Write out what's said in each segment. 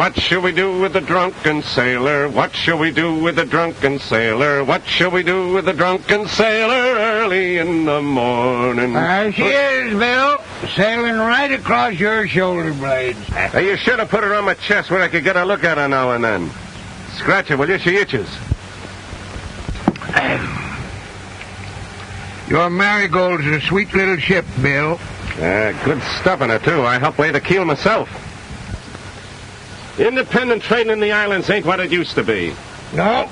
What shall we do with the drunken sailor? What shall we do with the drunken sailor? What shall we do with the drunken sailor early in the morning? There she is, Bill, sailing right across your shoulder blades. Hey, you should have put her on my chest where I could get a look at her now and then. Scratch her, will you? She itches. Your Marigold's a sweet little ship, Bill. Good stuff in her, too. I helped lay the keel myself. Independent trading in the islands ain't what it used to be. No.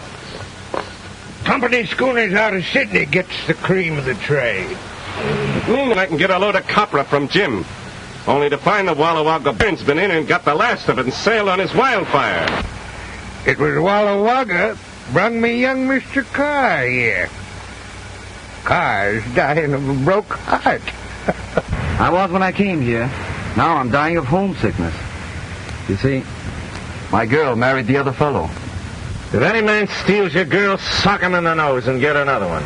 Company schooners out of Sydney gets the cream of the trade. I can get a load of copra from Jim. Only to find the Walla Wagga Burn's been in and got the last of it and sailed on his wildfire. It was Walla Wagga brung me young Mr. Carr here. Carr's dying of a broke heart. I was when I came here. Now I'm dying of homesickness. You see, my girl married the other fellow. If any man steals your girl, sock him in the nose and get another one.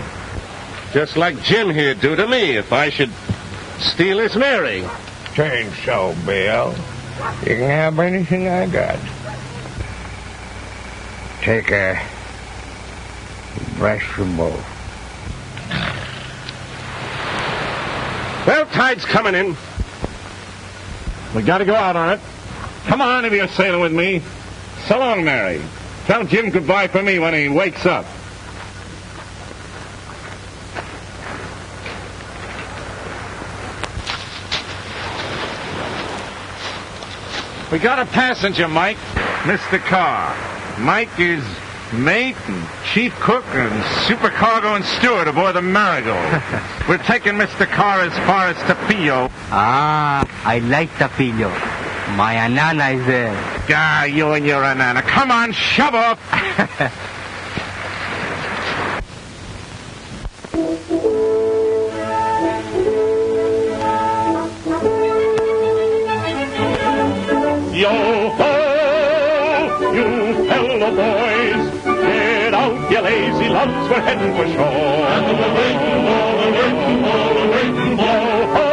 Just like Jim here'd do to me if I should steal his Mary. Turn so, Bill. You can have anything I got. Take a brush from both. Well, tide's coming in. We gotta go out on it. Come on if you're sailing with me. So long, Mary. Tell Jim goodbye for me when he wakes up. We got a passenger, Mike. Mr. Carr. Mike is mate and chief cook and supercargo and steward aboard the Marigold. We're taking Mr. Carr as far as Tapillo. Ah, I like Tapillo. My anana is there. Ah, you and your anana. Come on, shove off. Yo-ho, you fellow boys. Get out, you lazy lumps, we're heading for shore. And we're waiting for, Yo-ho,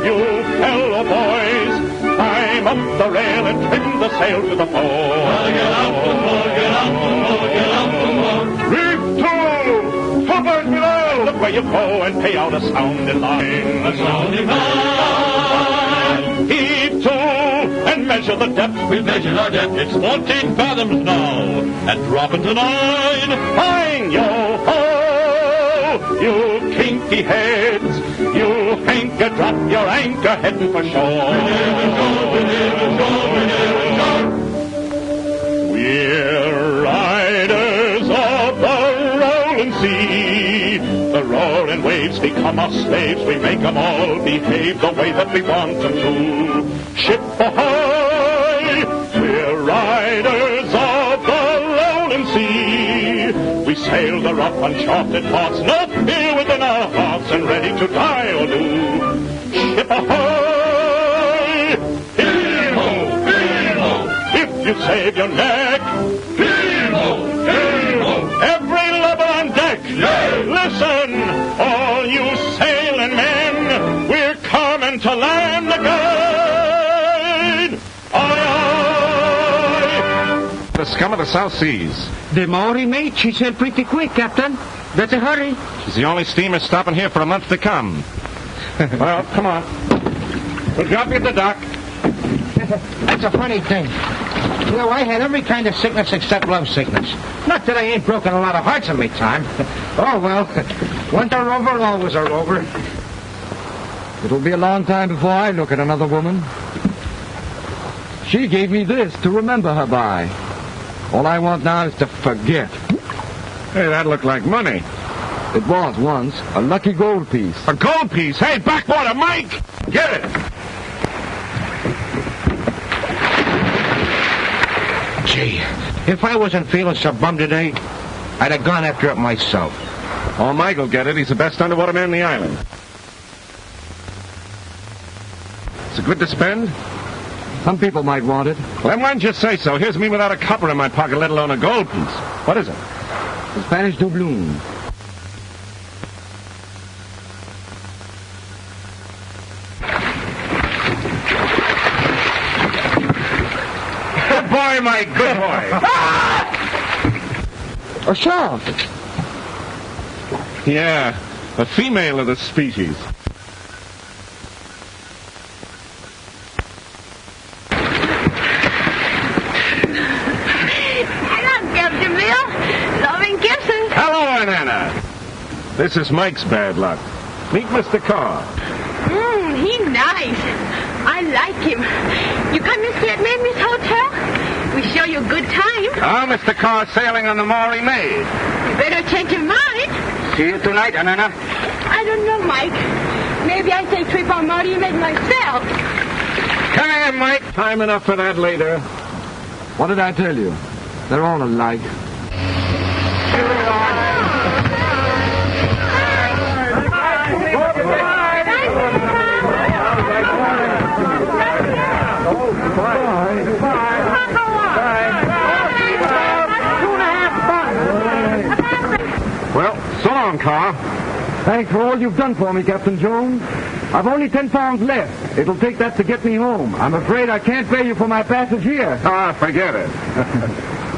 you fellow boys. Climb up the rail and trim the sail to the fore. Get out the more, get out the more, get out the more. Reef to! Fubbers below! Look where you go and pay out a sounding line. A sounding line! Heave to! And measure the depth. We've measured our depth. It's 14 fathoms now. And drop into 9. Fine, yo-ho! You kinky heads. You anchor, drop your anchor, heading for shore. We're riders of the rolling sea. The roaring waves become our slaves. We make them all behave the way that we want them to. Ship ahoy! We're riders of the rolling sea. We sail the rough, uncharted parts, no fear within our hearts, and ready to die or do. Ship ahoy! Heave-ho! Heave-ho! If you save your neck, heave-ho! Heave-ho! Every lubber on deck, yay! Listen, all you sailing men, we're coming to land again! Aye, aye! The scum of the South Seas. The Maori, mate, she said pretty quick, Captain. Better hurry. She's the only steamer stopping here for a month to come. Well, come on. We'll drop you at the dock. That's a funny thing. You know, I had every kind of sickness except love sickness. Not that I ain't broken a lot of hearts in my time. Oh, well, once a rover, always a rover. It'll be a long time before I look at another woman. She gave me this to remember her by. All I want now is to forget. Hey, that looked like money. It was once a lucky gold piece. A gold piece? Hey, backwater, Mike! Get it! Gee, if I wasn't feeling so bummed today, I'd have gone after it myself. Oh, Mike will get it. He's the best underwater man in the island. Is it good to spend? Some people might want it. Well, then why didn't you say so? Here's me without a copper in my pocket, let alone a gold piece. What is it? The Spanish doubloon. Mike. Good boy. A shark. Yeah, a female of the species. Hello, Captain Bill. Loving kisses. Hello, Nana. This is Mike's bad luck. Meet Mr. Carr. He's nice. I like him. You come and stay at Mamie's hotel? We show you a good time. Oh, Mr. Carr sailing on the Maury Maid. You better change your mind. See you tonight, Anana. I don't know, Mike. Maybe I take trip on Marty and make myself. Come here, Mike. Time enough for that later. What did I tell you? They're all alike. Well, so long, Carr. Thanks for all you've done for me, Captain Jones. I've only 10 pounds left. It'll take that to get me home. I'm afraid I can't pay you for my passage here. Ah, forget it.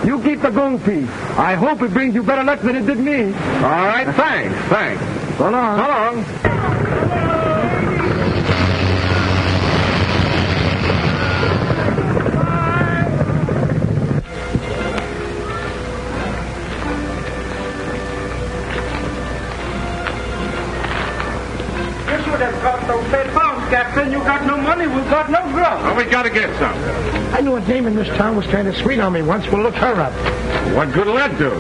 You keep the gold piece. I hope it brings you better luck than it did me. All right, thanks. So long. So long. You should have got those 10 pounds, Captain. You got no money. We've got no grub. Well, we got to get some. I knew a dame in this town was kind of sweet on me once. We'll look her up. What good'll that do?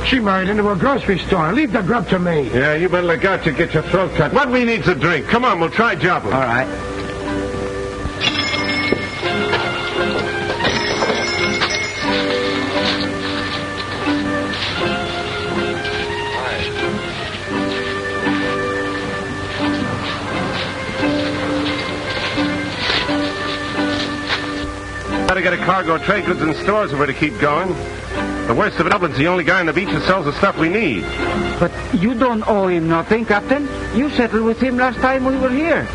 She married into a grocery store. Leave the grub to me. Yeah, you better look out to get your throat cut. What we need's a drink. Come on, we'll try Joplin. All right. Gotta get a cargo of trade goods and stores if we're to keep going. The worst of it, Dublin's the only guy on the beach that sells the stuff we need. But you don't owe him nothing, Captain. You settled with him last time we were here.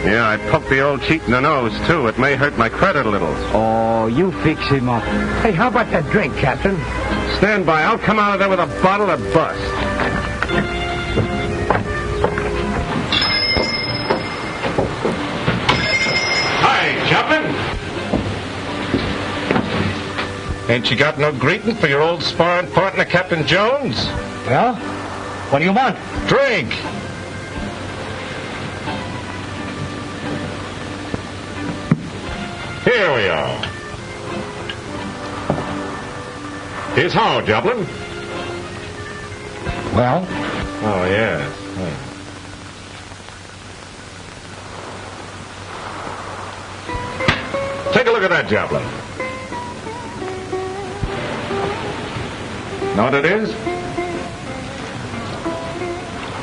Yeah, I poked the old cheat in the nose, too. It may hurt my credit a little. Oh, you fix him up. Hey, how about that drink, Captain? Stand by. I'll come out of there with a bottle of bust. Hi, Joplin. Ain't you got no greeting for your old sparring partner, Captain Jones? Well, what do you want? Drink. Here we are. Here's how, Joplin. Well? Oh, yes. Take a look at that, Joplin. Know what it is?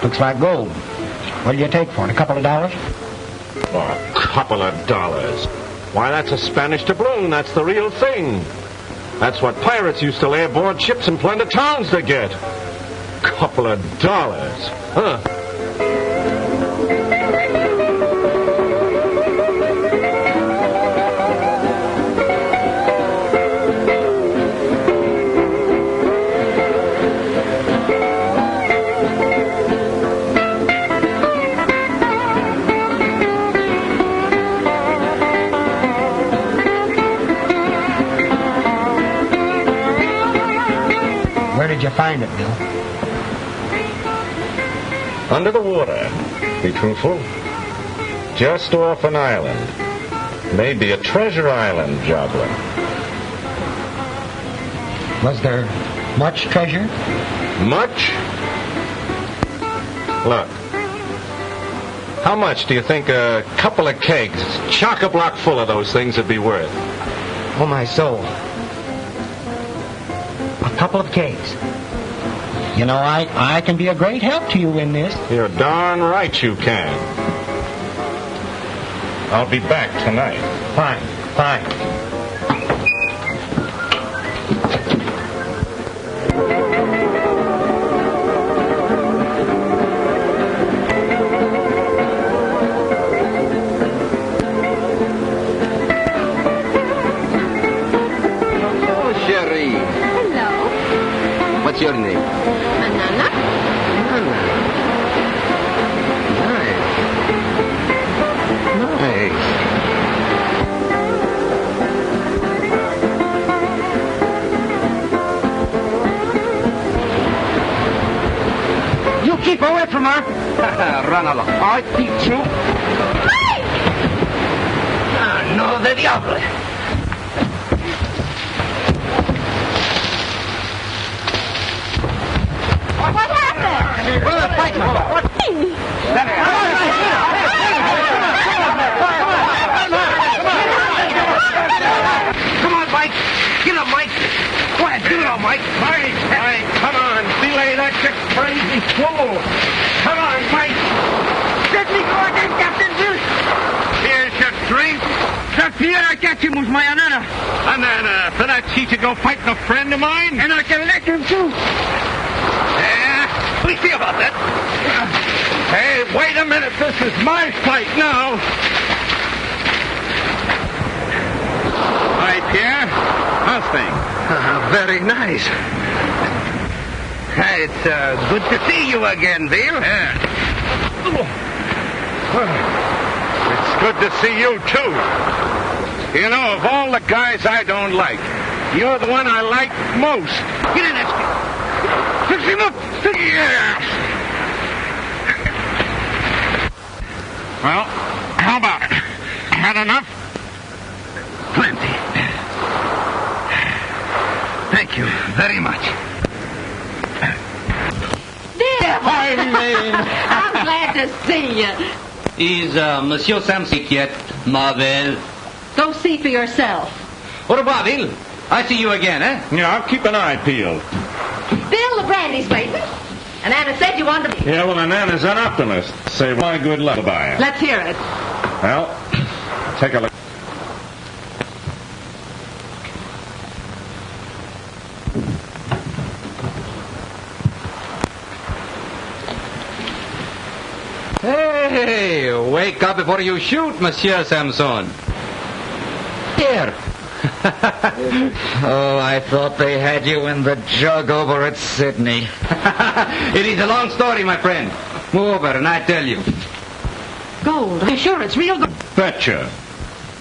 Looks like gold. What do you take for it? A couple of dollars? Oh, a couple of dollars. Why, that's a Spanish doubloon. That's the real thing. That's what pirates used to lay aboard ships and plunder towns to get. Couple of dollars. Huh. Where did you find it, Bill? Under the water. Be truthful. Just off an island. Maybe a treasure island, Joplin. Was there much treasure? Much? Look. How much do you think a couple of kegs, chock-a-block full of those things would be worth? Oh, my soul. A couple of kegs. You know, I can be a great help to you in this. You're darn right you can. I'll be back tonight. Fine. your name? Banana? Anna. Nice. Nice. You keep away from her. Run along. I teach you. Ah, no de diable. What happened? Well, let's fight. What? Come on, Mike. Get up, Mike. Go ahead, get it on, Mike. Mike, come on. Delay that you crazy fool. Come on, Mike. Let me go again, Captain Bill. Here's your drink. The fear I catch him was my Anana. Anana, for that cheat to go fighting a friend of mine? And I can let him too. Yeah, we see about that. Hey, wait a minute. This is my fight now. Hi, Pierre. How's things? Very nice. It's good to see you again, Bill. Yeah. It's good to see you, too. You know, of all the guys I don't like, you're the one I like most. Get in, Esky. Fix him up. Yeah. Well, how about it? Had enough? Plenty. Thank you very much. Bill! I'm glad to see you. Is Monsieur Sam sick yet, Marvel? Go see for yourself. Au revoir, Bill. I see you again, eh? Yeah, I'll keep an eye peeled. Bill, the brandy's waiting. And Anna said you wanted to... Yeah, well, Anana's an optimist. Say my good luck by it. Let's hear it. Well, take a look. Hey, wake up before you shoot, Monsieur Samson. Here. Oh, I thought they had you in the jug over at Sydney. It is a long story, my friend. Move over and I tell you. Gold. Are you sure it's real gold? Betcha.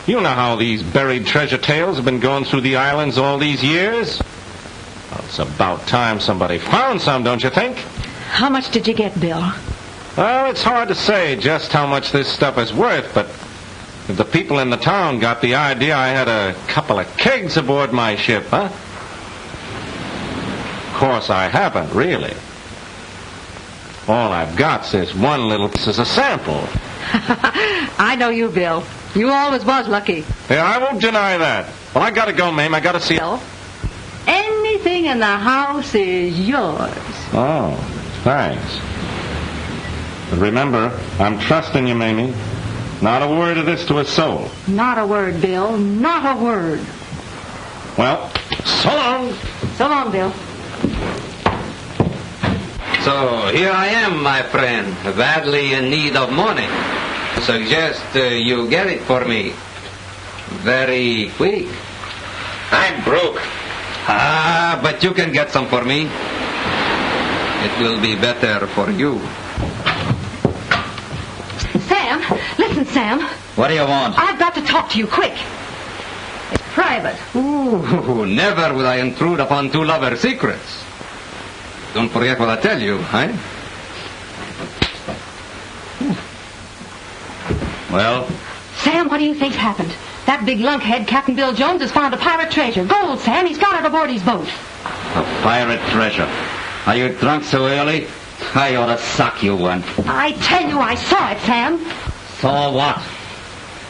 You know how these buried treasure tales have been going through the islands all these years? Well, it's about time somebody found some, don't you think? How much did you get, Bill? Well, it's hard to say just how much this stuff is worth, but if the people in the town got the idea I had a couple of kegs aboard my ship, huh? Of course I haven't, really. All I've got's this one little... This is a sample. I know you, Bill. You always was lucky. Yeah, I won't deny that. Well, I gotta go, Mame. I gotta see... Bill, anything in the house is yours. Oh, thanks. But remember, I'm trusting you, Mamie. Not a word of this to a soul. Not a word, Bill. Not a word. Well, so long. So long, Bill. So here I am, my friend, badly in need of money. Suggest you get it for me. Very quick. I'm broke. Ah, but you can get some for me. It will be better for you. Sam, listen, Sam. What do you want? I've got to talk to you quick. It's private. Ooh, never will I intrude upon two lovers' secrets. Don't forget what I tell you, eh? Well? Sam, what do you think's happened? That big lunkhead, Captain Bill Jones, has found a pirate treasure. Gold, Sam. He's got it aboard his boat. A pirate treasure. Are you drunk so early? I ought to suck you one. I tell you, I saw it, Sam. Saw what?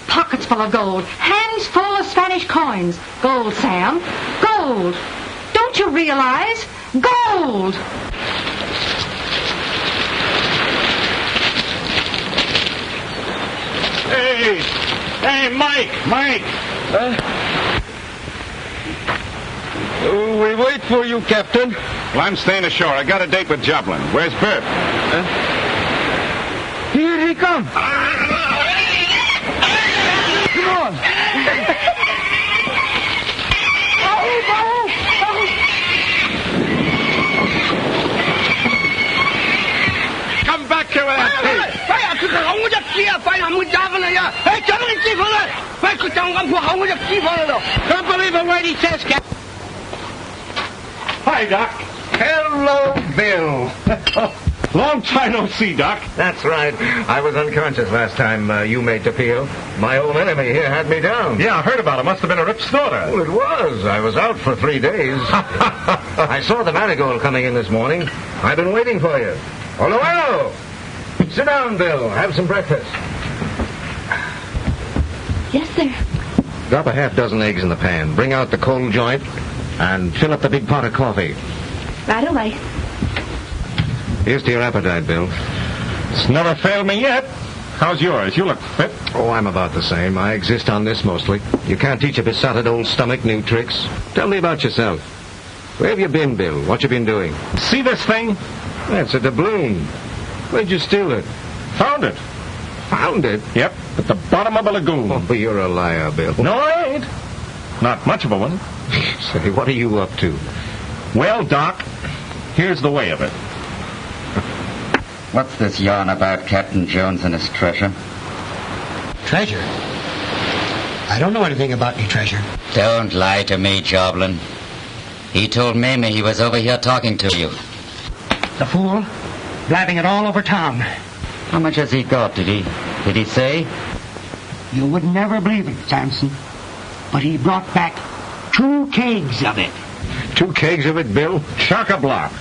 Pockets full of gold. Hands full of Spanish coins. Gold, Sam. Gold. Don't you realize? Gold! Hey, Mike! We wait for you, Captain. Well, I'm staying ashore. I got a date with Joplin. Where's Bert? Here he comes. Come on. Don't believe a word he says, Cap. Hi, Doc. Hello, Bill. Long time no see, Doc. That's right. I was unconscious last time you made the peel. My old enemy here had me down. Yeah, I heard about it. Must have been a rip snorter. Well, it was. I was out for 3 days. I saw the marigold coming in this morning. I've been waiting for you. Hello, hello. Sit down, Bill. Have some breakfast. Yes, sir. Drop a half dozen eggs in the pan. Bring out the cold joint and fill up the big pot of coffee. Right away. Here's to your appetite, Bill. It's never failed me yet. How's yours? You look fit. Oh, I'm about the same. I exist on this mostly. You can't teach a besotted old stomach new tricks. Tell me about yourself. Where have you been, Bill? What you been doing? See this thing? That's a doubloon. Where'd you steal it? Found it. Found it? Yep, at the bottom of a lagoon. Oh, you're a liar, Bill. No, I ain't. Not much of a one. Say, what are you up to? Well, Doc, here's the way of it. What's this yarn about Captain Jones and his treasure? Treasure? I don't know anything about any treasure. Don't lie to me, Joblin. He told Mamie he was over here talking to you. The fool, blabbing it all over town. How much has he got, did he say? You would never believe it, Samson. But he brought back 2 kegs of it. 2 kegs of it, Bill? Chock-a-block.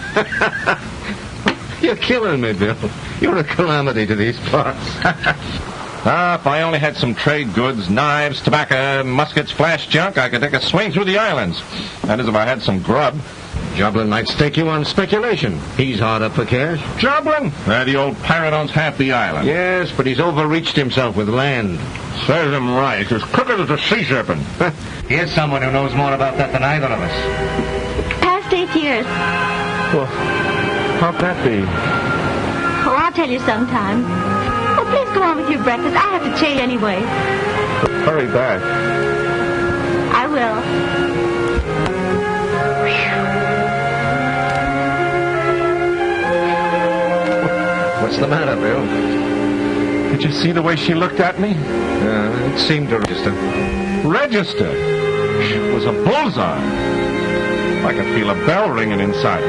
You're killing me, Bill. You're a calamity to these parts. If I only had some trade goods, knives, tobacco, muskets, flash junk, I could take a swing through the islands. That is, if I had some grub. Joblin might stake you on speculation. He's hard up for cash. Joblin? The old pirate owns half the island. Yes, but he's overreached himself with land. Serves him right. He's crooked as a sea serpent. Here's someone who knows more about that than either of us. Past 8 years. Well, how'd that be? Oh, I'll tell you sometime. Oh, please go on with your breakfast. I have to change anyway. Hurry back. I will. What's the matter, Bill? Did you see the way she looked at me? It seemed to register. Register? It was a bullseye. I could feel a bell ringing inside.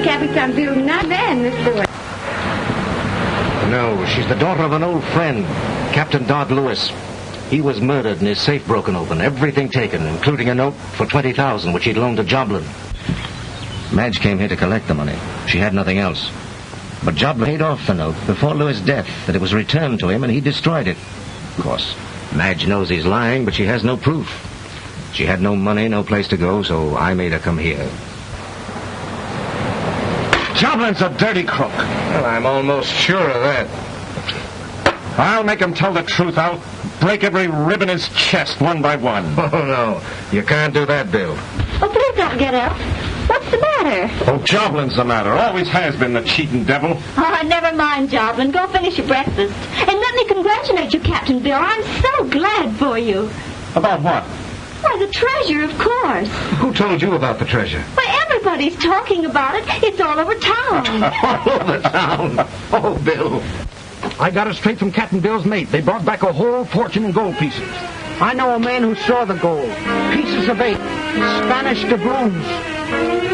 Captain Bill, not man, Miss Boyd. No, she's the daughter of an old friend, Captain Dodd Lewis. He was murdered and his safe broken open, everything taken, including a note for $20,000 which he'd loaned to Joblin. Madge came here to collect the money. She had nothing else. But Joblin paid off the note before Lewis' death, that it was returned to him and he destroyed it. Of course, Madge knows he's lying, but she has no proof. She had no money, no place to go, so I made her come here. Joblin's a dirty crook. Well, I'm almost sure of that. I'll make him tell the truth. I'll break every rib in his chest one by one. Oh, no. You can't do that, Bill. Oh, please don't get up. What's the matter? Oh, Joblin's the matter. Always has been, the cheating devil. Oh, never mind, Joblin. Go finish your breakfast. And let me congratulate you, Captain Bill. I'm so glad for you. About what? Why, the treasure, of course. Who told you about the treasure? Why, everybody's talking about it. It's all over town. All over town. Oh, Bill. I got it straight from Captain Bill's mate. They brought back a whole fortune in gold pieces. I know a man who saw the gold. Pieces of 8. Spanish doubloons.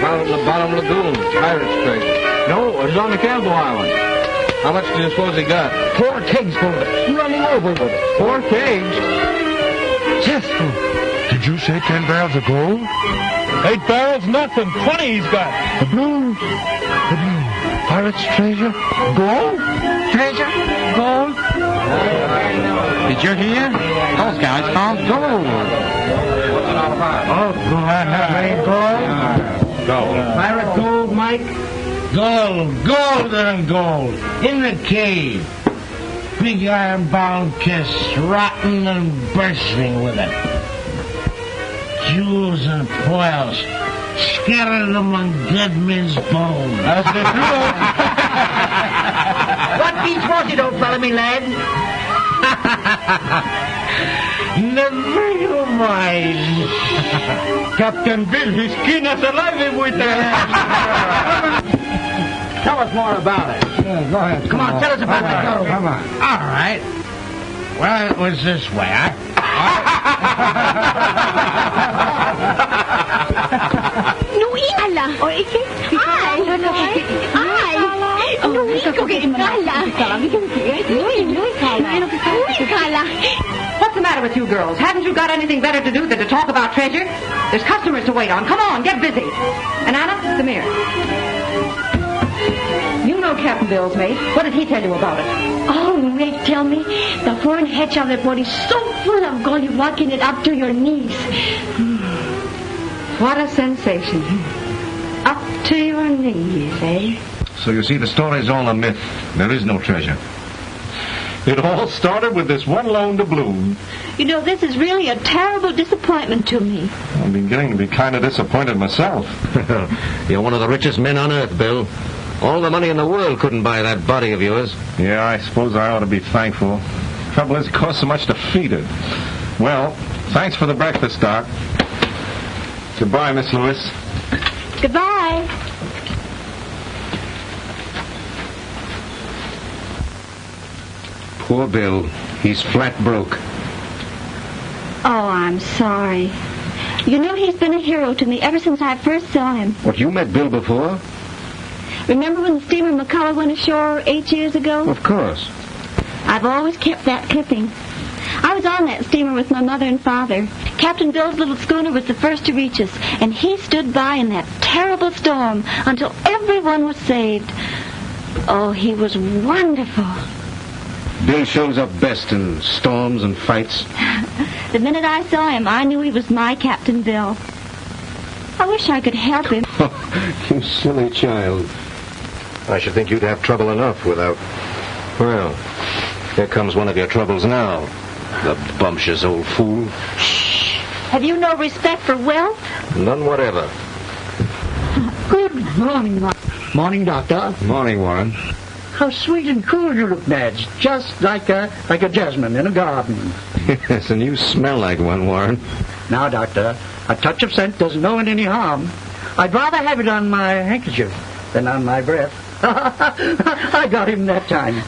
Found in the bottom lagoon. Pirate's treasure. No, it was on the Campbell Island. How much do you suppose he got? 4 kegs full of it. Running over with it. 4 kegs? Just Did you say 10 barrels of gold? 8 barrels, nothing. 20 he's got. Doubloons. Pirate's treasure? Gold? treasure, gold. Did you hear? Those guys found gold. Oh, do I have any gold? Gold. Pirate gold, Mike? Gold, gold and gold. In the cave. Big iron-bound kiss, rotten and bursting with it. Jewels and pearls, scattered among dead men's bones. That's the truth. What piece was it, old fellow, me lad? Never you mind. Captain Bill, his skin is alive with that. tell us more about it. Yeah, go ahead. Come on, tell us about it. Come on. All right. Well, it was this way. Nuikala. Ay. Nuikala. What's the matter with you girls? Haven't you got anything better to do than to talk about treasure? There's customers to wait on. Come on, get busy. And Anna, come here. You know Captain Bill's mate. What did he tell you about it? Oh, Rick, tell me. The horn hedge of that boat is so full of gold you're walking it up to your knees. What a sensation. Up to your knees, eh? So you see, the story's all a myth. There is no treasure. It all started with this one loan doubloon. You know, this is really a terrible disappointment to me. I'm beginning to be kind of disappointed myself. You're one of the richest men on earth, Bill. All the money in the world couldn't buy that body of yours. Yeah, I suppose I ought to be thankful. Trouble is, it costs so much to feed it. Well, thanks for the breakfast, Doc. Goodbye, Miss Lewis. Goodbye. Poor Bill. He's flat broke. Oh, I'm sorry. You know, he's been a hero to me ever since I first saw him. What, you met Bill before? Remember when the steamer McCullough went ashore 8 years ago? Of course. I've always kept that clipping. I was on that steamer with my mother and father. Captain Bill's little schooner was the first to reach us, and he stood by in that terrible storm until everyone was saved. Oh, he was wonderful. Bill shows up best in storms and fights. The minute I saw him, I knew he was my Captain Bill. I wish I could help him. You silly child. I should think you'd have trouble enough without... Well, here comes one of your troubles now. The bumptious old fool. Have you no respect for wealth? None whatever. Good morning, Morning, Doctor. Morning, Warren. How sweet and cool you look, Madge. Just like a jasmine in a garden. Yes, and you smell like one, Warren. Now, Doctor, a touch of scent doesn't know it any harm. I'd rather have it on my handkerchief than on my breath. I got him that time.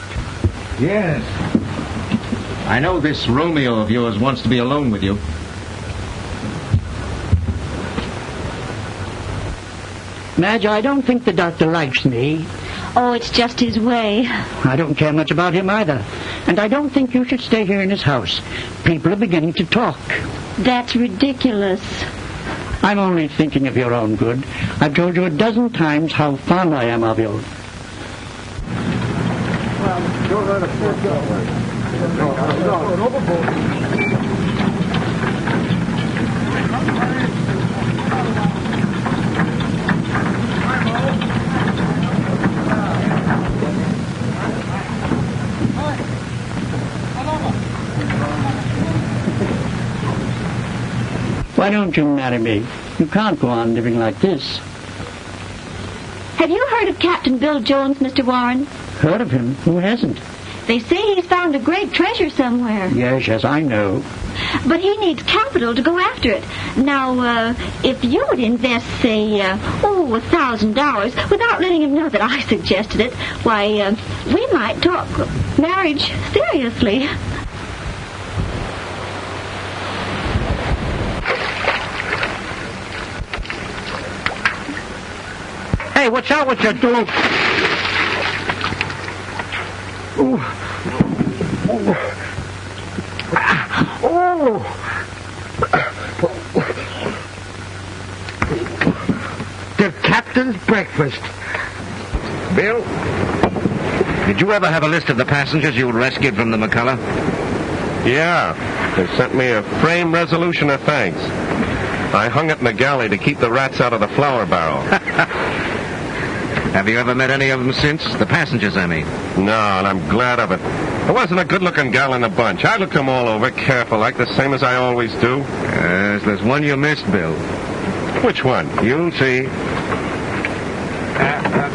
Yes. I know this Romeo of yours wants to be alone with you. Madge, I don't think the doctor likes me. Oh, it's just his way. I don't care much about him either. And I don't think you should stay here in his house. People are beginning to talk. That's ridiculous. I'm only thinking of your own good. I've told you a dozen times how fond I am of you. Why don't you marry me? You can't go on living like this. Have you heard of Captain Bill Jones, Mr. Warren? Heard of him? Who hasn't? They say he's found a great treasure somewhere. Yes, I know. But he needs capital to go after it. Now, if you would invest, say, $1,000 without letting him know that I suggested it, why, we might talk marriage seriously. Hey, watch out what you're doing. The captain's breakfast. Bill, did you ever have a list of the passengers you rescued from the McCullough? Yeah, they sent me a framed resolution of thanks. I hung it in the galley to keep the rats out of the flour barrel. Have you ever met any of them since? The passengers, I mean. No, and I'm glad of it. There wasn't a good-looking gal in the bunch. I looked them all over, careful, like the same as I always do. Yes, there's one you missed, Bill. Which one? You'll see.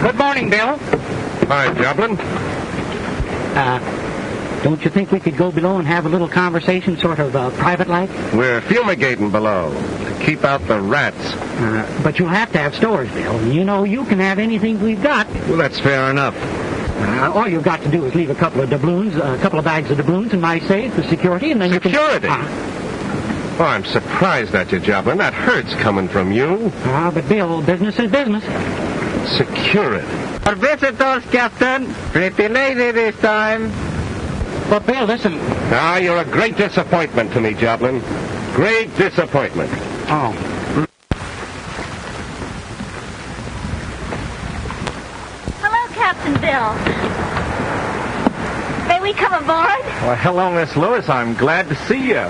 Good morning, Bill. Hi, Joblin. Don't you think we could go below and have a little conversation, sort of private-like? We're fumigating below to keep out the rats. But you'll have to have stores, Bill. You know, you can have anything we've got. Well, that's fair enough. All you've got to do is leave a couple of doubloons, a couple of bags of doubloons in my safe for security, and then Security? you can... Oh, I'm surprised at you, Joplin. That hurts coming from you. But Bill, business is business. Security. Our visitors, Captain. Pretty lady this time. But Bill, listen. Ah, you're a great disappointment to me, Joplin. Great disappointment. Oh. Hello, Captain Bill. May we come aboard? Well, hello, Miss Lewis. I'm glad to see you.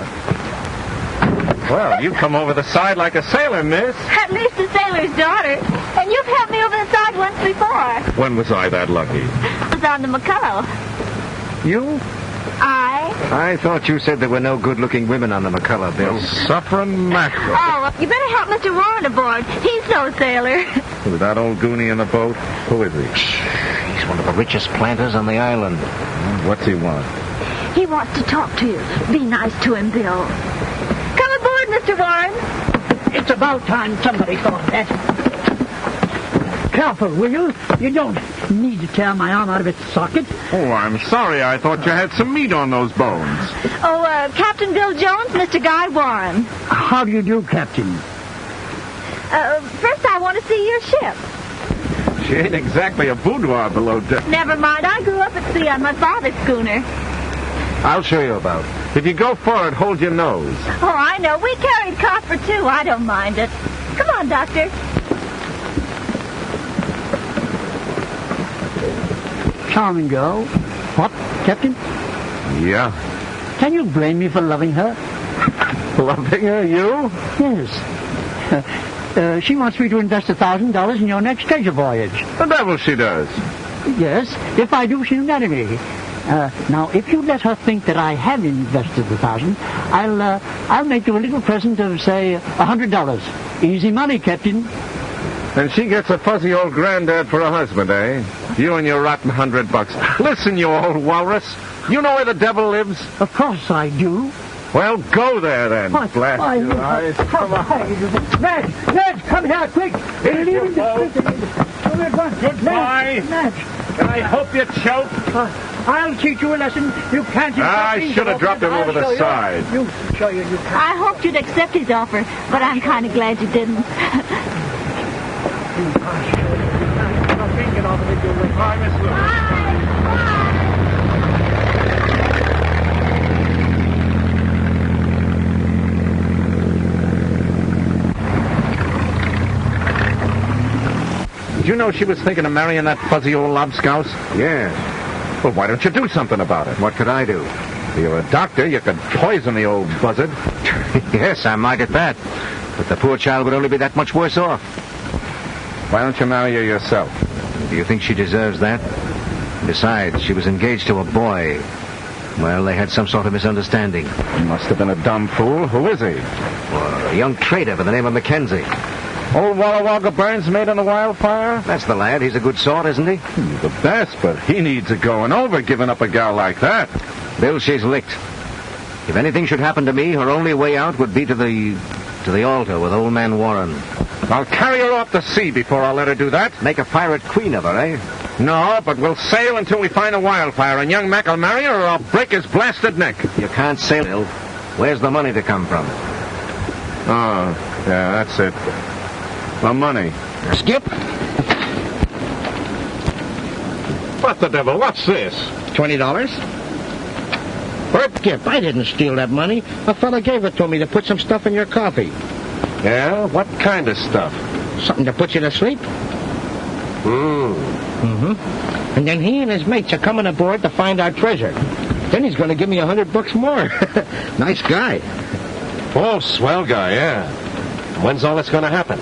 Well, you come over the side like a sailor, miss. At least a sailor's daughter. And you've helped me over the side once before. When was I that lucky? I was on the McCullough. You? I thought you said there were no good-looking women on the McCullough, Bill. Well, suffering mackerel. Oh, you better help Mr. Warren aboard. He's no sailor. With that old goonie in the boat? Who is he? He's one of the richest planters on the island. What's he want? He wants to talk to you. Be nice to him, Bill. Come aboard, Mr. Warren. It's about time somebody thought of that. Careful, will you? You don't need to tear my arm out of its socket. Oh, I'm sorry. I thought you had some meat on those bones. Oh, Captain Bill Jones, Mr. Guy Warren. How do you do, Captain? First I want to see your ship. She ain't exactly a boudoir below deck. Never mind, I grew up at sea on my father's schooner. I'll show you about. If you go forward, hold your nose. Oh, I know. We carried copper, too. I don't mind it. Come on, Doctor. Charming girl. What, Captain? Yeah. Can you blame me for loving her? Loving her, you? Yes. She wants me to invest $1,000 in your next treasure voyage. The devil she does. Yes. If I do, she'll marry me. Now, if you let her think that I have invested $1,000, I'll make you a little present of, say, $100. Easy money, Captain. And she gets a fuzzy old granddad for a husband, eh? You and your rotten $100. Listen, you old walrus. You know where the devil lives? Of course I do. Well, go there, then. Blast your eyes. Come on. Ned, come here, quick. Goodbye. I hope you choke. I'll teach you a lesson. You can't... I should have dropped him over the side. I hoped you'd accept his offer, but I'm kind of glad you didn't. Bye, Miss Lewis. Did you know she was thinking of marrying that fuzzy old lobscouse? Yeah. Well, why don't you do something about it? What could I do? You're a doctor. You could poison the old buzzard. Yes, I might at that. But the poor child would only be that much worse off. Why don't you marry her yourself? Do you think she deserves that? Besides, she was engaged to a boy. Well, they had some sort of misunderstanding. He must have been a dumb fool. Who is he? Well, a young trader by the name of Mackenzie. Old Walla Wagga Burns made on the wildfire? That's the lad. He's a good sort, isn't he? He's the best, but he needs a going over giving up a gal like that. Bill, she's licked. If anything should happen to me, her only way out would be to the altar with old man Warren. I'll carry her off the sea before I'll let her do that. Make a pirate queen of her, eh? No, but we'll sail until we find a wildfire, and young Mac will marry her, or I'll break his blasted neck. You can't sail, Bill. Where's the money to come from? Oh, yeah, that's it. The money. Skip? What the devil? What's this? $20? Bert Gipp, I didn't steal that money. A fella gave it to me to put some stuff in your coffee. Yeah? What kind of stuff? Something to put you to sleep. And then he and his mates are coming aboard to find our treasure. Then he's going to give me $100 more. Nice guy. Oh, swell guy, yeah. When's all this going to happen?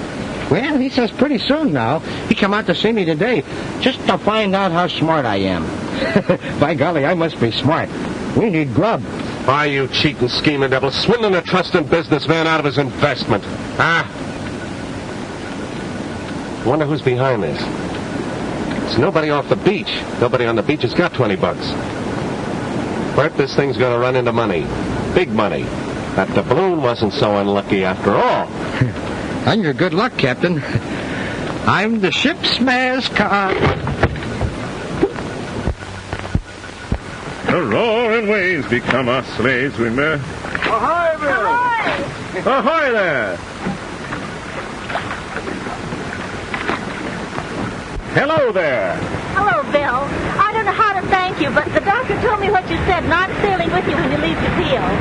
Well, he says pretty soon now. He come out to see me today just to find out how smart I am. By golly, I must be smart. We need grub. Why, you cheating, scheming devil, swindling a trusting businessman out of his investment. Wonder who's behind this. It's nobody off the beach. Nobody on the beach has got $20. Bert, this thing's going to run into money. Big money. That doubloon wasn't so unlucky after all. On your good luck, Captain. I'm the ship's mascot. The roaring waves become our slaves, we may. Ahoy, Bill! Ahoy there! Hello there! Hello, Bill. I don't know how to thank you, but the doctor told me what you said, not sailing with you when you leave the field.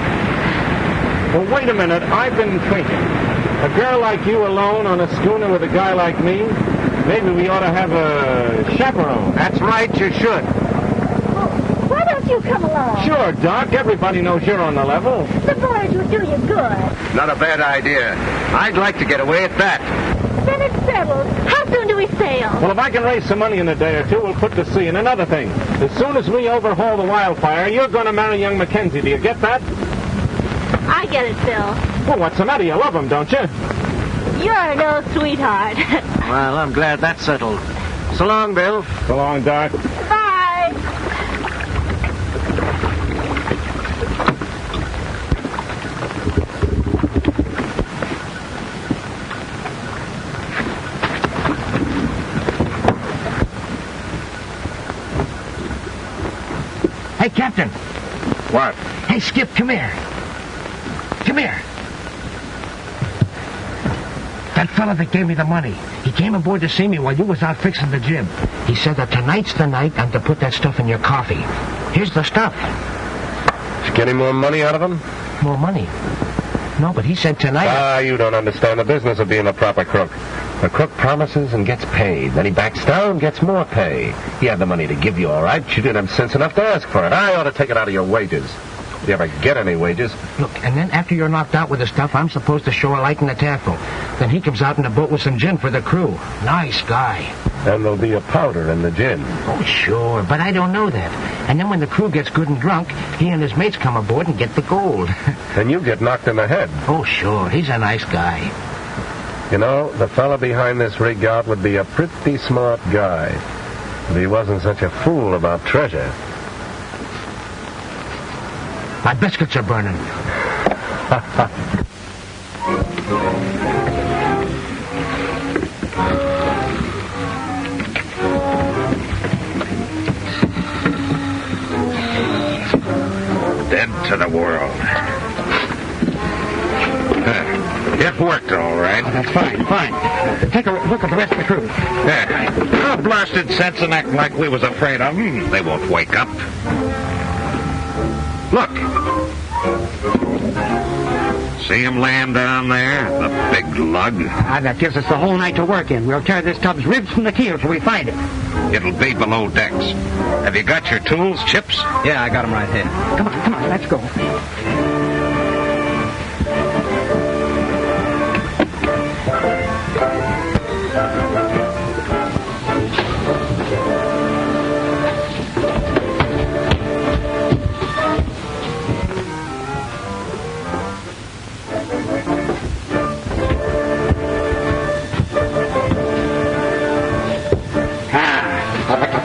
Well, wait a minute. I've been thinking. A girl like you alone on a schooner with a guy like me? Maybe we ought to have a chaperone. That's right, you should. Why don't you come along? Sure, Doc. Everybody knows you're on the level. The voyage would do you good. Not a bad idea. I'd like to get away at that. Then it's settled. How soon do we sail? Well, if I can raise some money in a day or two, we'll put to sea. And another thing, as soon as we overhaul the Wildfire, you're going to marry young Mackenzie. Do you get that? I get it, Bill. Well, what's the matter? You love him, don't you? You're no sweetheart. Well, I'm glad that's settled. So long, Bill. So long, Doc. Bye. Hey, Captain. What? Hey, Skip, come here. Come here. That fella that gave me the money, he came aboard to see me while you was out fixing the jib. He said that tonight's the night I'm to put that stuff in your coffee. Here's the stuff. Did you get any more money out of him? More money? No, but he said tonight... Ah, you don't understand the business of being a proper crook. A crook promises and gets paid. Then he backs down, gets more pay. He had the money to give you, all right. You didn't have sense enough to ask for it. I ought to take it out of your wages. If you ever get any wages. Look, and then after you're knocked out with the stuff, I'm supposed to show a light in the taffrail. Then he comes out in the boat with some gin for the crew. Nice guy. And there'll be a powder in the gin. Oh, sure, but I don't know that. And then when the crew gets good and drunk, he and his mates come aboard and get the gold. And you get knocked in the head. Oh, sure, he's a nice guy. You know, the fella behind this rig out would be a pretty smart guy. If he wasn't such a fool about treasure. My biscuits are burning. Dead to the world. It worked all right. Oh, that's fine. Take a look at the rest of the crew. No blasted sense in acting like we was afraid of them. They won't wake up. Look. See him laying down there? The big lug. That gives us the whole night to work in. We'll tear this tub's ribs from the keel till we find it. It'll be below decks. Have you got your tools, Chips? Yeah, I got them right here. Come on, let's go.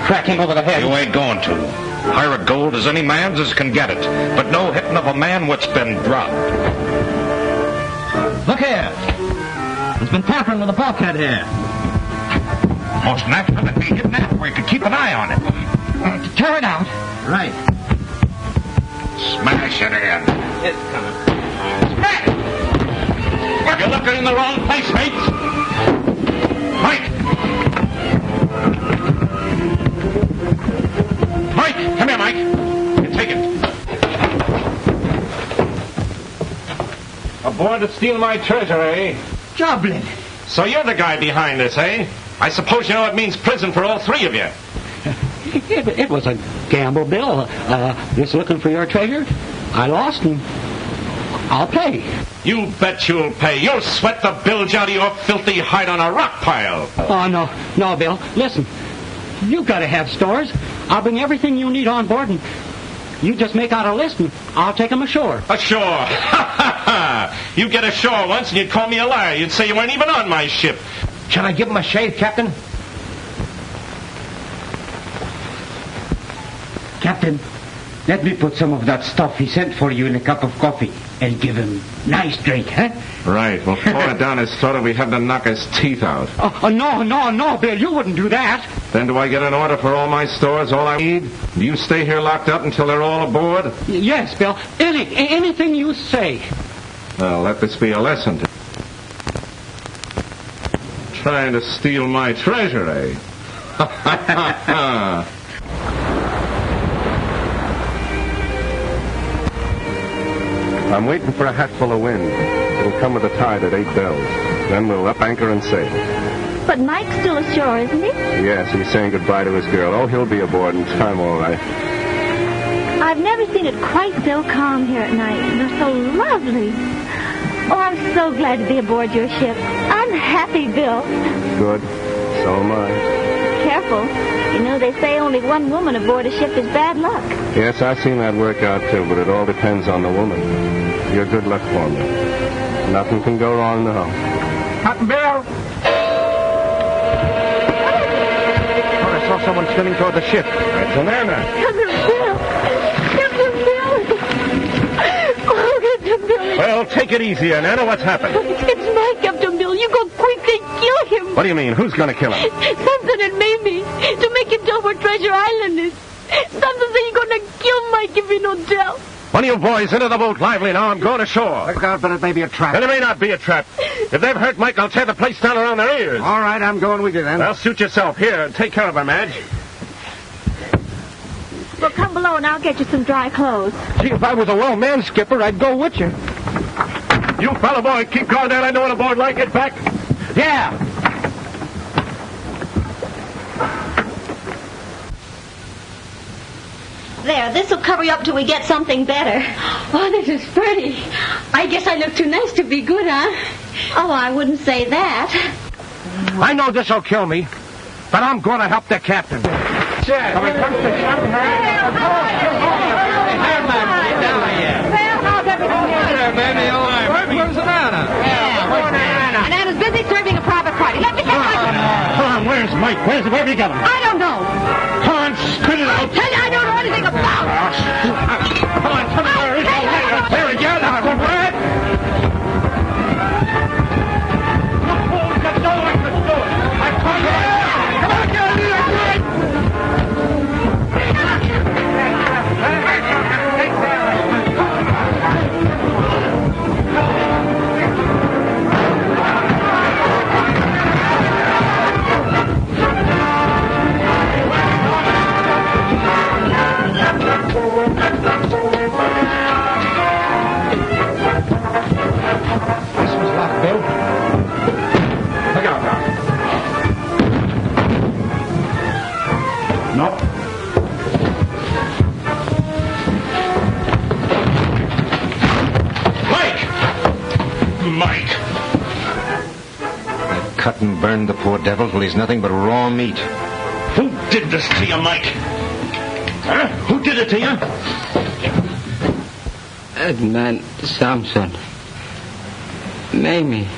Crack him over the head. You ain't going to. Pirate gold as any man's as can get it, but no hitting of a man what's been dropped. Look here. There's been tampering with the bulkhead here. Most natural it'd be hidden that where you could keep an eye on it. Tear it out. Right. Smash it in. It's coming. Well, you're looking in the wrong place, mates. Mike! Mike! Come here, Mike. You take it. Aboard to steal my treasure, eh? Joblin. So you're the guy behind this, eh? I suppose you know it means prison for all three of you. It was a gamble, Bill. Just looking for your treasure. I lost and I'll pay. You bet you'll pay. You'll sweat the bilge out of your filthy hide on a rock pile. Oh, no, Bill. Listen, you've got to have stores. I'll bring everything you need on board, and you just make out a list, and I'll take them ashore. Ashore? Ha, ha, ha. You get ashore once, and you'd call me a liar. You'd say you weren't even on my ship. Shall I give him a shave, Captain? Captain, Let me put some of that stuff he sent for you in a cup of coffee and give him nice drink, huh? Right. We'll pour it down his throat and we have to knock his teeth out. Oh, no, Bill. You wouldn't do that. Then do I get an order for all my stores, all I need? Do you stay here locked up until they're all aboard? Yes, Bill. Anything you say. Well, let this be a lesson to trying to steal my treasure, eh? Ha ha ha ha. I'm waiting for a hatful of wind. It'll come with a tide at 8 bells. Then we'll up anchor and sail. But Mike's still ashore, isn't he? Yes, he's saying goodbye to his girl. Oh, he'll be aboard in time, all right. I've never seen it quite so calm here at night. They're so lovely. Oh, I'm so glad to be aboard your ship. I'm happy, Bill. Good. So am I. Careful. You know, they say only one woman aboard a ship is bad luck. Yes, I've seen that work out, too, but it all depends on the woman. You're good luck for me. Nothing can go wrong now. Captain Bill! Oh, I saw someone swimming toward the ship. That's an Anna. Captain Bill! Captain Bill! Oh, Captain Bill! Well, take it easy, Anna. What's happened? It's Mike, Captain Bill. You go quickly kill him. What do you mean? Who's going to kill him? Something had made me to make him tell where Treasure Island is. Something say you're going to kill Mike if you don't tell. One of you boys into the boat lively now. I'm going ashore. Look out, but it may be a trap. And it may not be a trap. If they've hurt Mike, I'll tear the place down around their ears. All right, I'm going with you then. Well, suit yourself. Here, take care of her, Madge. Well, come below and I'll get you some dry clothes. See, if I was a well-manned skipper, I'd go with you. You fellow boy, keep going down. I know what a board like. Get back. Yeah. There, this'll cover you up till we get something better. Oh, this is pretty. I guess I look too nice to be good, huh? Oh, I wouldn't say that. I know this'll kill me, but I'm going to help the captain. Chad, when it comes to shouting, Where's Anna? And Anna's busy serving a private party. Let me get my... Come on, where's Mike? Where have you got him? I don't know. Come on, spit it out. Tell you I don't know anything about it. Come on, where is he? There he is. Cut and burned the poor devil till he's nothing but raw meat. Who did this to you, Mike? Huh? Who did it to you? That man, Samson. Mamie,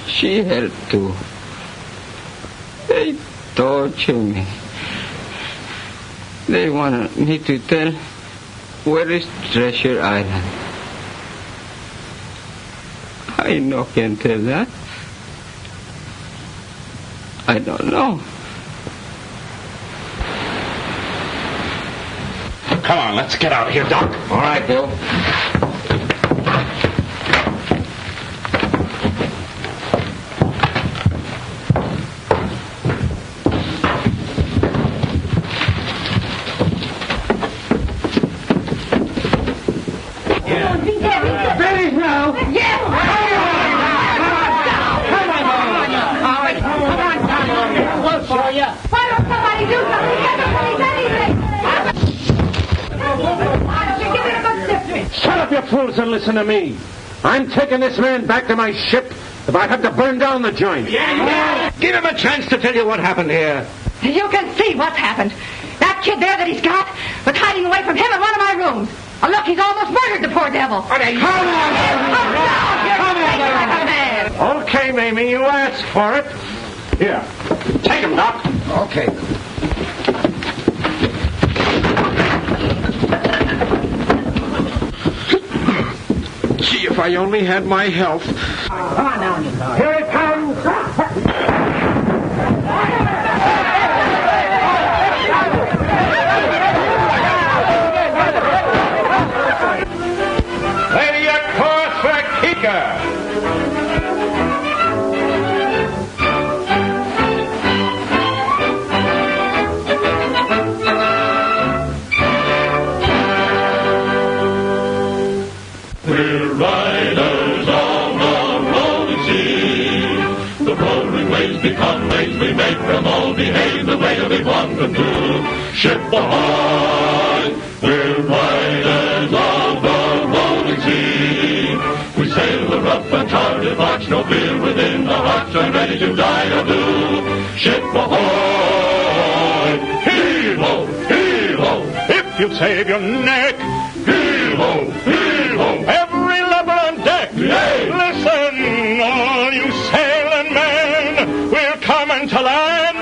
she helped too. They torture me. They want me to tell where is Treasure Island. I no can tell that. I don't know. Come on, let's get out of here, Doc. All right, Bill. Billy's now. We'll show you. Why don't somebody do something? Get the police anything. Give it a good sifting. Shut up, you fools, and listen to me. I'm taking this man back to my ship if I have to burn down the joint. Give him a chance to tell you what happened here. You can see what's happened. That kid there that he's got was hiding away from him in one of my rooms. Oh, look, he's almost murdered the poor devil. Come on! Okay, Mamie, you asked for it. Here, take him, Doc. Okay. If I only had my health. Come on now. Here it comes. Lady, a course for Kika. We're riders on the rolling sea. The rolling waves become waves, we make them all behave the way we want them to. Ship ahoy! We're riders on the rolling sea. We sail the rough and charted march, no fear within the heart, and ready to die or do. Ship ahoy! Heave-ho! Heave-ho! If you save your neck, Heave-ho! Heave-ho! every lubber on deck, Yay! listen, all you sailing men, we're coming to land.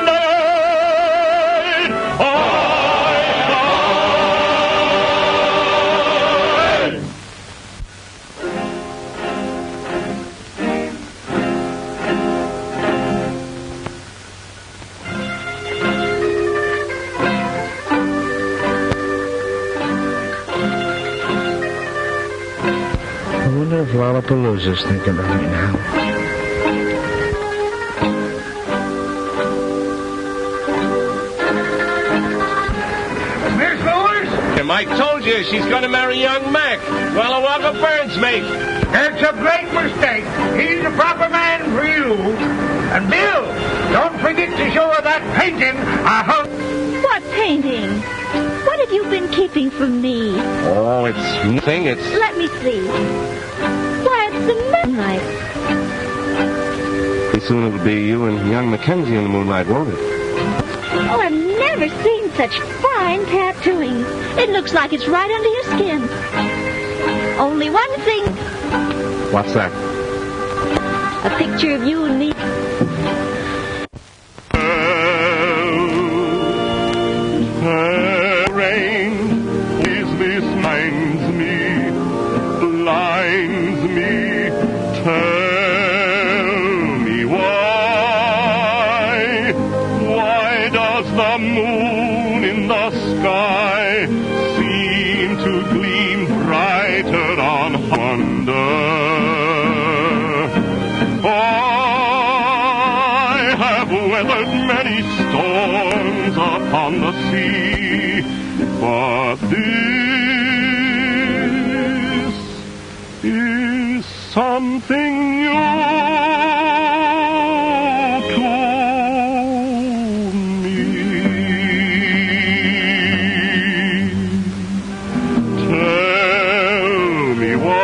I wonder if Lollapalooza's thinking about me now. Miss Lewis? Mike told you she's going to marry young Mac. Well, what the birds make? It's a great mistake. He's the proper man for you. And Bill, don't forget to show her that painting. What painting? What have you been keeping from me? Oh, it's nothing. It's... Let me see. Why, it's the moonlight. Pretty soon it'll be you and young Mackenzie in the moonlight, won't it? Oh, I've never seen such fine tattooing. It looks like it's right under your skin. Only one thing. What's that? A picture of you and me. Rain is this minds me, blinds me. Tell me why does the moon in the sky seem to gleam brighter on wonder? I have weathered many storms upon the sea, but this is something new to me. Tell me why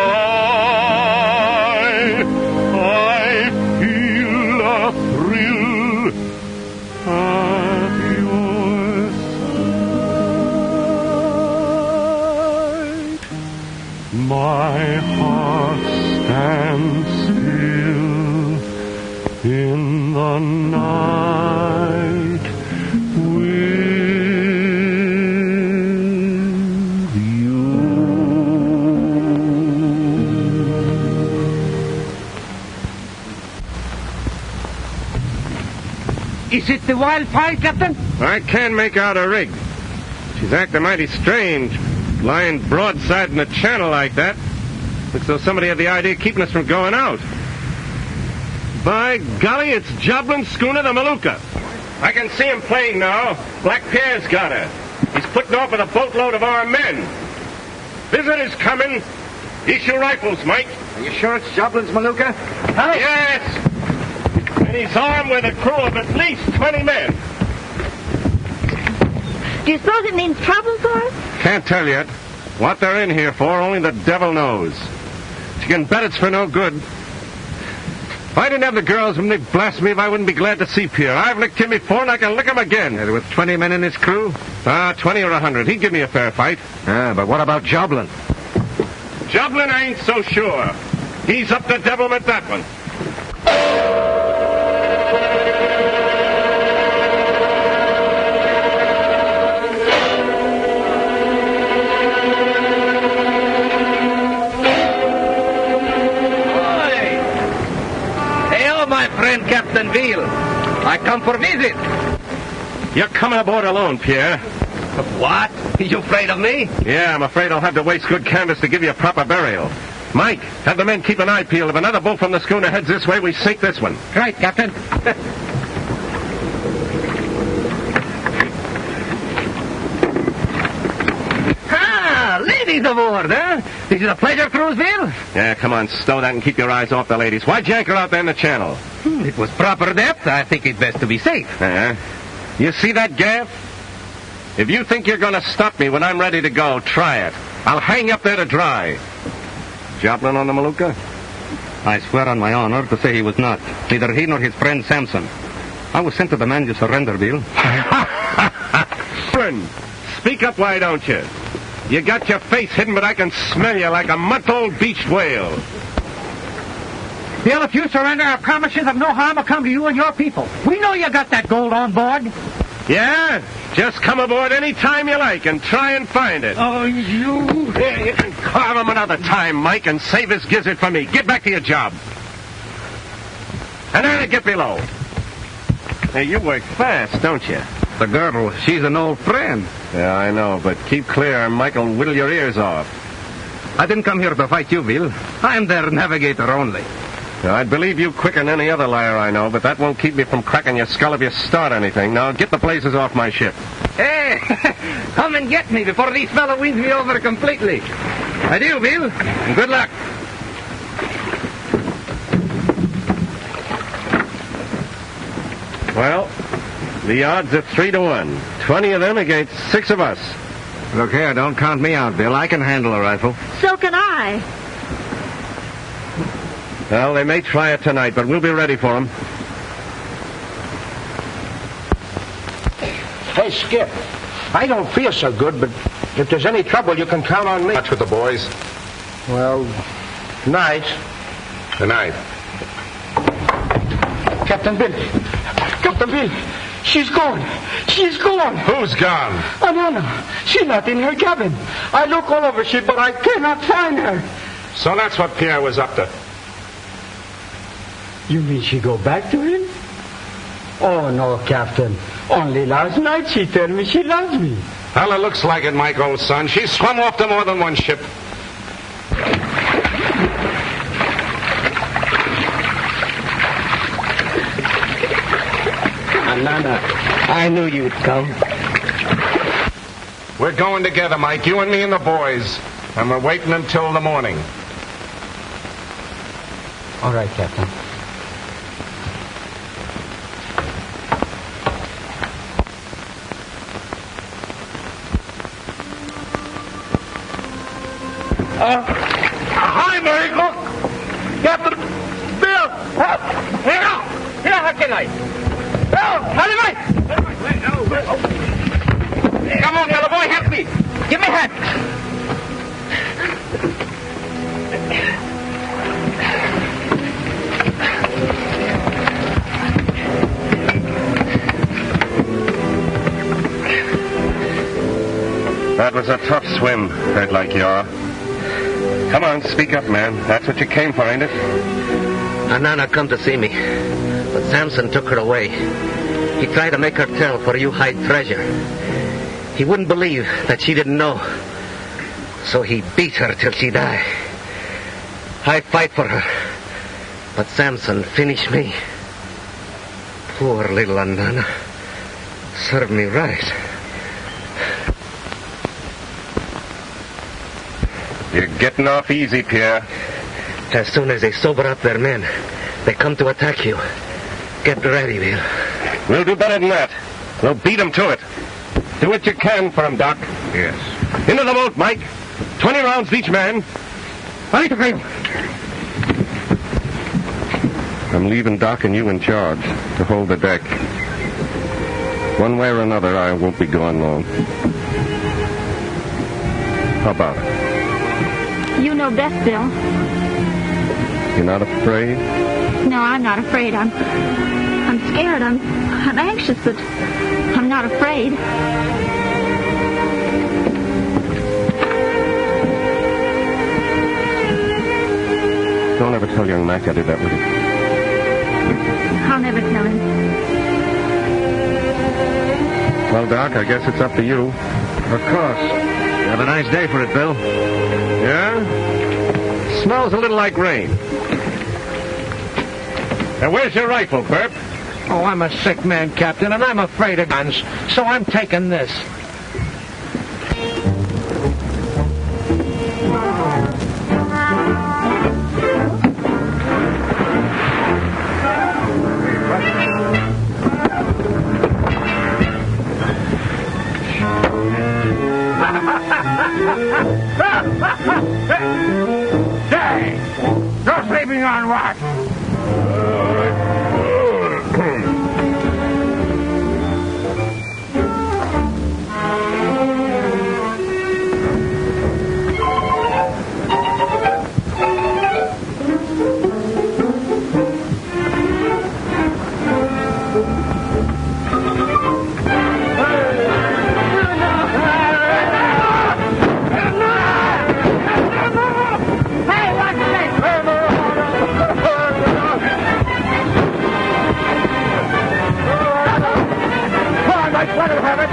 I feel a thrill at your side. My heart stands still in the night with you. Is it the wild pile, Captain? I can't make out her rig. She's acting mighty strange, lying broadside in the channel like that. Looks though somebody had the idea of keeping us from going out. By golly, it's Joblin's schooner, the Maluka. I can see him playing now. Black Pierre's got her. He's putting off with a boatload of our men. Visitors coming. Issue rifles, Mike. Are you sure it's Joblin's Maluka? Huh? Yes. And he's armed with a crew of at least 20 men. Do you suppose it means trouble for us? Can't tell yet. What they're in here for, only the devil knows. You can bet it's for no good. If I didn't have the girls when they blast me, I wouldn't be glad to see Pierre. I've licked him before, and I can lick him again. With 20 men in his crew? 20 or 100. He'd give me a fair fight. But what about Joblin? Joblin ain't so sure. He's up to devilment, that one. Captain Veal. I come for visit. You're coming aboard alone, Pierre. What? You afraid of me? Yeah, I'm afraid I'll have to waste good canvas to give you a proper burial. Mike, have the men keep an eye peeled. If another boat from the schooner heads this way, we sink this one. Right, Captain. Ladies aboard, huh? This is a pleasure cruise, Bill? Yeah, come on, stow that and keep your eyes off the ladies. Why'd you anchor out there in the channel? It was proper depth. I think it best to be safe. You see that gaff? If you think you're going to stop me when I'm ready to go, try it. I'll hang up there to dry. Joplin on the Maluka? I swear on my honor to say he was not. Neither he nor his friend Samson. I was sent to demand your surrender, Bill. Friend, speak up, why don't you? You got your face hidden, but I can smell you like a month-old beached whale. Bill, if you surrender, I promise you that no harm will come to you and your people. We know you got that gold on board. Yeah? Just come aboard any time you like and try and find it. Oh, you... Yeah, you can carve him another time, Mike, and save his gizzard for me. Get back to your job. And then get below. Hey, you work fast, don't you? The girl, she's an old friend. Yeah, I know, but keep clear, Mike will whittle your ears off. I didn't come here to fight you, Bill. I'm their navigator only. Now, I'd believe you quicker than any other liar I know, but that won't keep me from cracking your skull if you start anything. Now, get the blazes off my ship. Hey, come and get me before these fellows wins me over completely. Adieu, Bill, and good luck. Well, the odds are 3-1. 20 of them against 6 of us. Look here, don't count me out, Bill. I can handle a rifle. So can I. Well, they may try it tonight, but we'll be ready for them. Hey, Skip, I don't feel so good, but if there's any trouble, you can count on me. Much with the boys. Well, night. Good night. Captain Bill. Captain Bill. She's gone. She's gone. Who's gone? Anana. She's not in her cabin. I look all over ship, but I cannot find her. So that's what Pierre was up to. You mean she go back to him? Oh, no, Captain. Only last night she told me she loves me. Well, it looks like it, Mike, old son. She swum off to more than one ship. Nana, I knew you'd come. We're going together, Mike, you and me and the boys. And we're waiting until the morning. All right, Captain. Hi, Mary, look! Captain Bill! Here, how can I? Bill, Calamity! Come on, fellow boy, help me! Give me a hand! That was a tough swim, head like you are. Come on, speak up, man. That's what you came for, ain't it? Anana come to see me, but Samson took her away. He tried to make her tell for you hide treasure. He wouldn't believe that she didn't know. So he beat her till she died. I fight for her, but Samson finished me. Poor little Anana. Served me right. You're getting off easy, Pierre. As soon as they sober up their men, they come to attack you. Get ready, Bill. We'll do better than that. We'll beat them to it. Do what you can for them, Doc. Yes. Into the boat, Mike. 20 rounds each man. Right, Bill. I'm leaving Doc and you in charge to hold the deck. One way or another, I won't be gone long. How about it? You know best, Bill. You're not afraid? No, I'm not afraid. I'm scared. I'm anxious, but I'm not afraid. Don't ever tell young Mac I did that with you. I'll never tell him. Well, Doc, I guess it's up to you. Of course. Have a nice day for it, Bill. Yeah? Smells a little like rain. Now, where's your rifle, Burp? Oh, I'm a sick man, Captain, and I'm afraid of guns, so I'm taking this. Say, you're sleeping on what? Let him have it.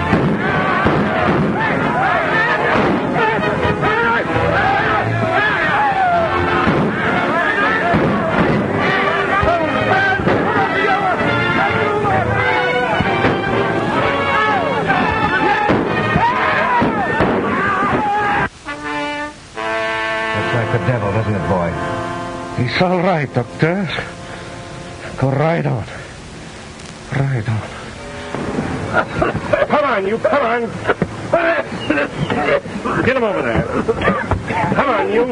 Looks like the devil, doesn't it, boy? He's all right, Doctor. Go right on. Right on. Come on, you, come on. Get him over there. Come on, you.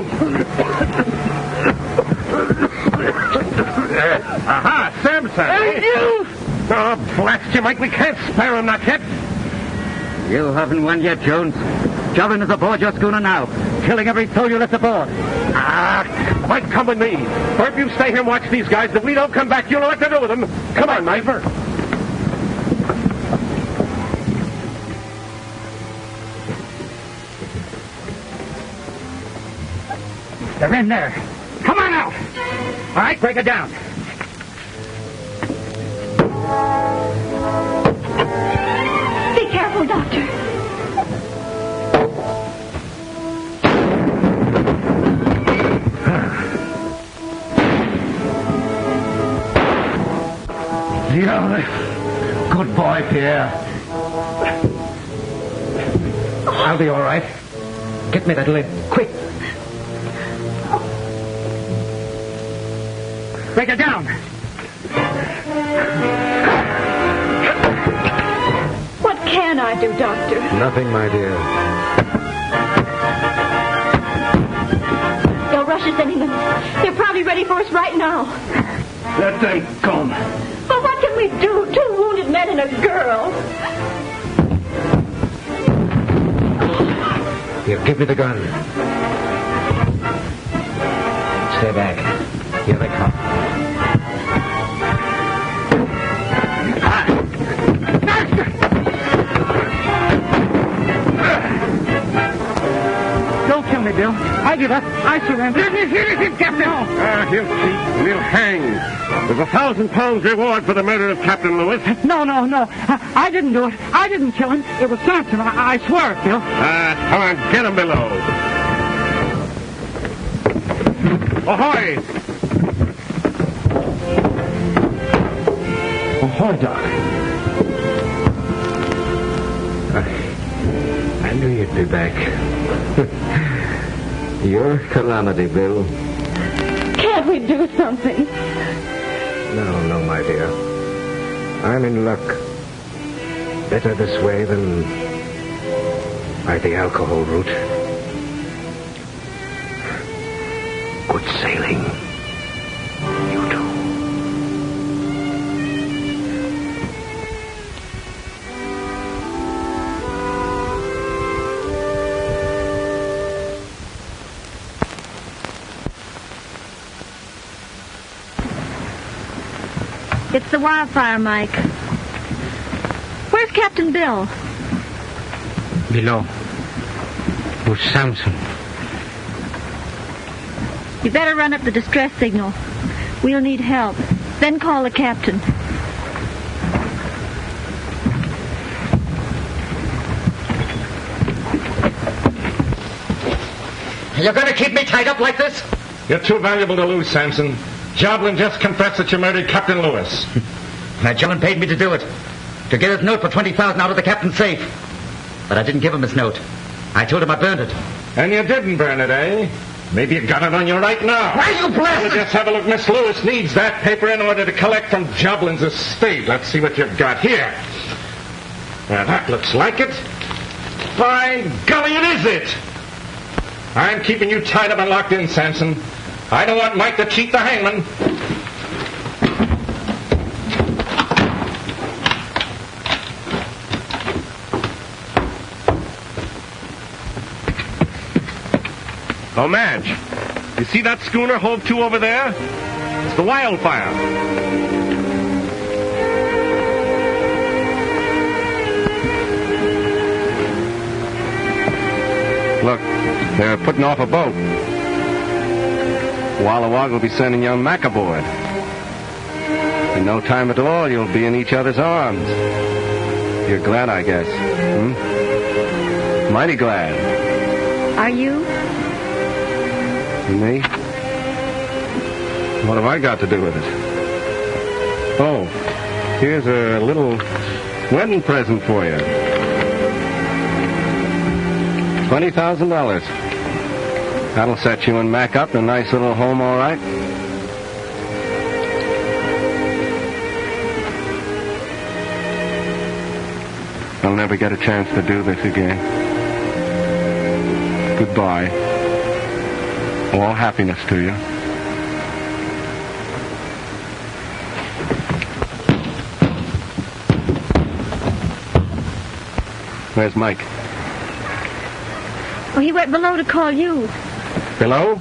Aha, Samson. Hey, you! Oh, blast you, Mike. We can't spare him, not yet. You haven't won yet, Jones. Jobbing is aboard your schooner now, killing every soul you left aboard. Ah, Mike, come with me. Burp, you stay here and watch these guys. If we don't come back, you'll know what to do with them. Come on, Mike. They're in there. Come on out. All right, break it down. Be careful, Doctor. Yeah, good boy, Pierre. I'll be all right. Get me that lid, quick. Break it down. What can I do, Doctor? Nothing, my dear. They'll rush us any minute. They're probably ready for us right now. Let them come. But what can we do? 2 wounded men and a girl. Here, give me the gun. Stay back. Here they come. Don't kill me, Bill. I give up. I surrender. Captain. He'll cheat. We'll hang. There's 1,000 pounds reward for the murder of Captain Lewis. No. I didn't do it. I didn't kill him. It was Samson. I swear it, Bill. Come on, get him below. Ahoy! Ahoy, Doc. I knew you'd be back. You're Calamity, Bill. Can't we do something? No, my dear. I'm in luck. Better this way than by the alcohol route. Good sailing. You too. It's the wildfire, Mike. Where's Captain Bill? Below. With Samson. You better run up the distress signal. We'll need help. Then call the captain. You're going to keep me tied up like this? You're too valuable to lose, Samson. Joblin just confessed that you murdered Captain Lewis. Now, Joblin paid me to do it. To get his note for $20,000 out of the captain's safe. But I didn't give him his note. I told him I burned it. And you didn't burn it, eh? Maybe you got it on you right now. Why, you blasted! Just have a look. Miss Lewis needs that paper in order to collect from Joblin's estate. Let's see what you've got here. Now, that looks like it. By golly, it is it! I'm keeping you tied up and locked in, Samson. I don't want Mike to cheat the hangman. Oh, Madge, you see that schooner hove to over there? It's the Wildfire. Look, they're putting off a boat. Walla Walla will be sending young Mac aboard. In no time at all, you'll be in each other's arms. You're glad, I guess. Mighty glad. Are you? Me? What have I got to do with it? Oh, here's a little wedding present for you. $20,000. That'll set you and Mac up in a nice little home, all right? I'll never get a chance to do this again. Goodbye. All happiness to you. Where's Mike? Oh, he went below to call you. Below?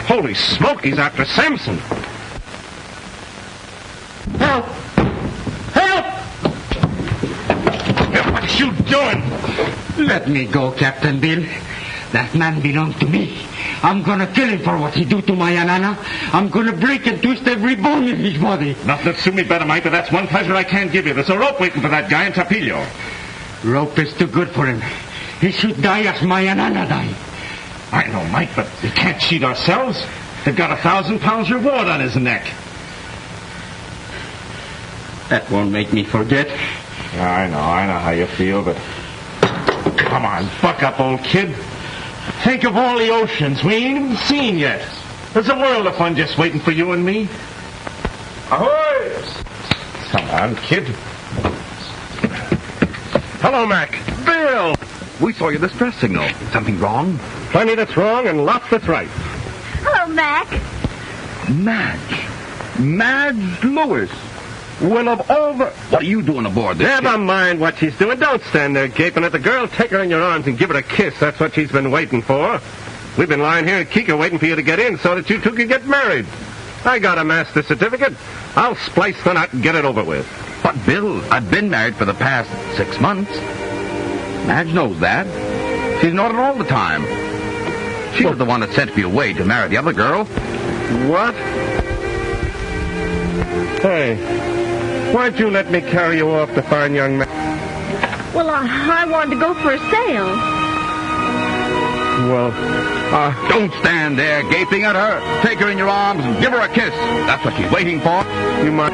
Holy smoke, he's after Samson. Help! Help! What are you doing? Let me go, Captain Bill. That man belongs to me. I'm gonna kill him for what he do to my Anana. I'm gonna break and twist every bone in his body. Nothing would suit me better, Mike, but that's one pleasure I can't give you. There's a rope waiting for that guy in Tapillo. Rope is too good for him. He should die as my Anana died. I know, Mike, but we can't cheat ourselves. They've got 1,000 pounds reward on his neck. That won't make me forget. I know how you feel, but... Come on, buck up, old kid. Think of all the oceans we ain't even seen yet. There's a world of fun just waiting for you and me. Ahoy! Come on, kid. Hello, Mac. Bill! We saw your distress signal. Something wrong? Plenty that's wrong and lots that's right. Hello, Mac. Madge Lewis. Well, of all the... What are you doing aboard this Never ship? mind what she's doing. Don't stand there gaping at the girl. Take her in your arms and give her a kiss. That's what she's been waiting for. We've been lying here in Kika waiting for you to get in so that you two could get married. I got a master's certificate. I'll splice the knot and get it over with. But, Bill, I've been married for the past 6 months. Madge knows that. She's known it all the time. She was the one that sent me away to marry the other girl. What? Hey, why'd you let me carry you off the fine young man? Well, I wanted to go for a sail. Well, don't stand there gaping at her. Take her in your arms and give her a kiss. That's what she's waiting for. You might...